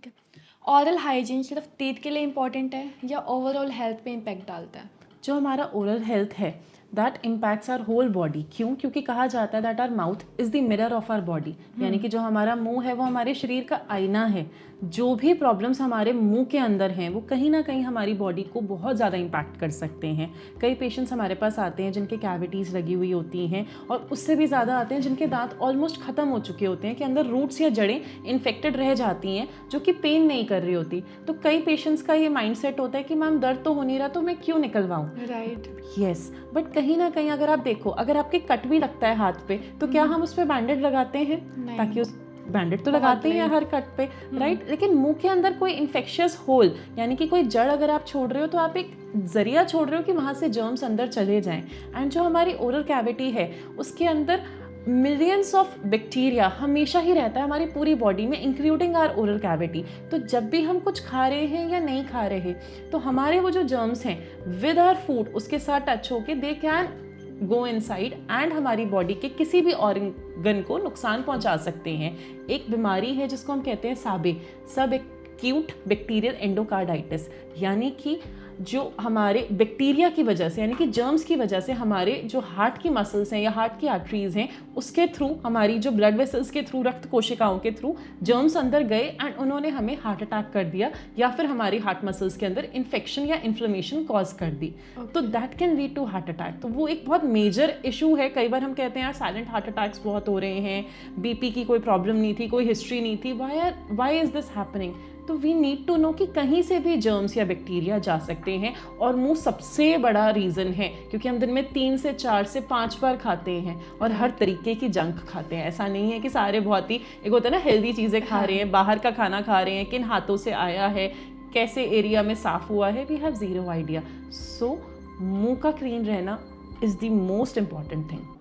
ठीक है। ऑरल हाइजीन सिर्फ टीथ के लिए इम्पॉर्टेंट है या ओवरऑल हेल्थ पे इम्पैक्ट डालता है? जो हमारा ओरल हेल्थ है that impacts our whole body. क्यों? क्योंकि कहा जाता है that our mouth is the mirror of our body, यानी कि जो हमारा मुंह है वो हमारे शरीर का आईना है। जो भी प्रॉब्लम्स हमारे मुंह के अंदर हैं वो कहीं ना कहीं हमारी बॉडी को बहुत ज़्यादा इम्पैक्ट कर सकते हैं। कई पेशेंट्स हमारे पास आते हैं जिनके कैविटीज़ लगी हुई होती हैं, और उससे भी ज़्यादा आते हैं जिनके दांत ऑलमोस्ट ख़त्म हो चुके होते हैं, कि अंदर रूट्स या जड़ें इन्फेक्टेड रह जाती हैं जो कि पेन नहीं कर रही होती। तो कई पेशेंट्स का ये माइंडसेट होता है कि मैम दर्द तो हो नहीं रहा तो मैं क्यों निकलवाऊँ। राइट। यस, बट कहीं ना कहीं अगर आप देखो, अगर आपके कट भी लगता है हाथ पे तो क्या हम उस पर बैंडेड लगाते हैं? नहीं। ताकि उस बैंडेड तो लगाते ही हैं हर कट पे, राइट। लेकिन मुंह के अंदर कोई इन्फेक्शियस होल, यानी कि कोई जड़ अगर आप छोड़ रहे हो तो आप एक जरिया छोड़ रहे हो कि वहाँ से जर्म्स अंदर चले जाएं। एंड जो हमारी ओरल कैविटी है उसके अंदर मिलियंस ऑफ बैक्टीरिया हमेशा ही रहता है हमारी पूरी बॉडी में, इंक्लूडिंग आर ओरल कैविटी। तो जब भी हम कुछ खा रहे हैं या नहीं खा रहे तो हमारे वो जो जर्म्स हैं विद आर फूड उसके साथ टच होके they can go inside and हमारी बॉडी के किसी भी ऑर्गन को नुकसान पहुंचा सकते हैं। एक बीमारी है जिसको हम कहते हैं सब एक्यूट बैक्टीरियल एंडोकार्डाइटिस, यानी कि जो हमारे बैक्टीरिया की वजह से, यानी कि जर्म्स की वजह से हमारे जो हार्ट की मसल्स हैं या हार्ट की आर्टरीज हैं उसके थ्रू, हमारी जो ब्लड वेसल्स के थ्रू, रक्त कोशिकाओं के थ्रू जर्म्स अंदर गए एंड उन्होंने हमें हार्ट अटैक कर दिया, या फिर हमारी हार्ट मसल्स के अंदर इन्फेक्शन या इन्फ्लेमेशन कॉज कर दी। तो that can lead to heart attack. तो वो एक बहुत मेजर इशू है। कई बार हम कहते हैं यार साइलेंट हार्ट अटैक्स बहुत हो रहे हैं, बीपी की कोई प्रॉब्लम नहीं थी, कोई हिस्ट्री नहीं थी, वाई इज दिस हैपनिंग? तो वी नीड टू नो कि कहीं से भी जर्म्स या बैक्टीरिया जा सकते हैं, और मुंह सबसे बड़ा रीज़न है क्योंकि हम दिन में 3 से 4 से 5 बार खाते हैं और हर तरीके की जंक खाते हैं। ऐसा नहीं है कि सारे बहुत ही, एक होता है ना हेल्दी चीज़ें खा रहे हैं, बाहर का खाना खा रहे हैं, किन हाथों से आया है, कैसे एरिया में साफ़ हुआ है, वी हैव ज़ीरो आइडिया। सो मुंह का क्लीन रहना is the most important thing.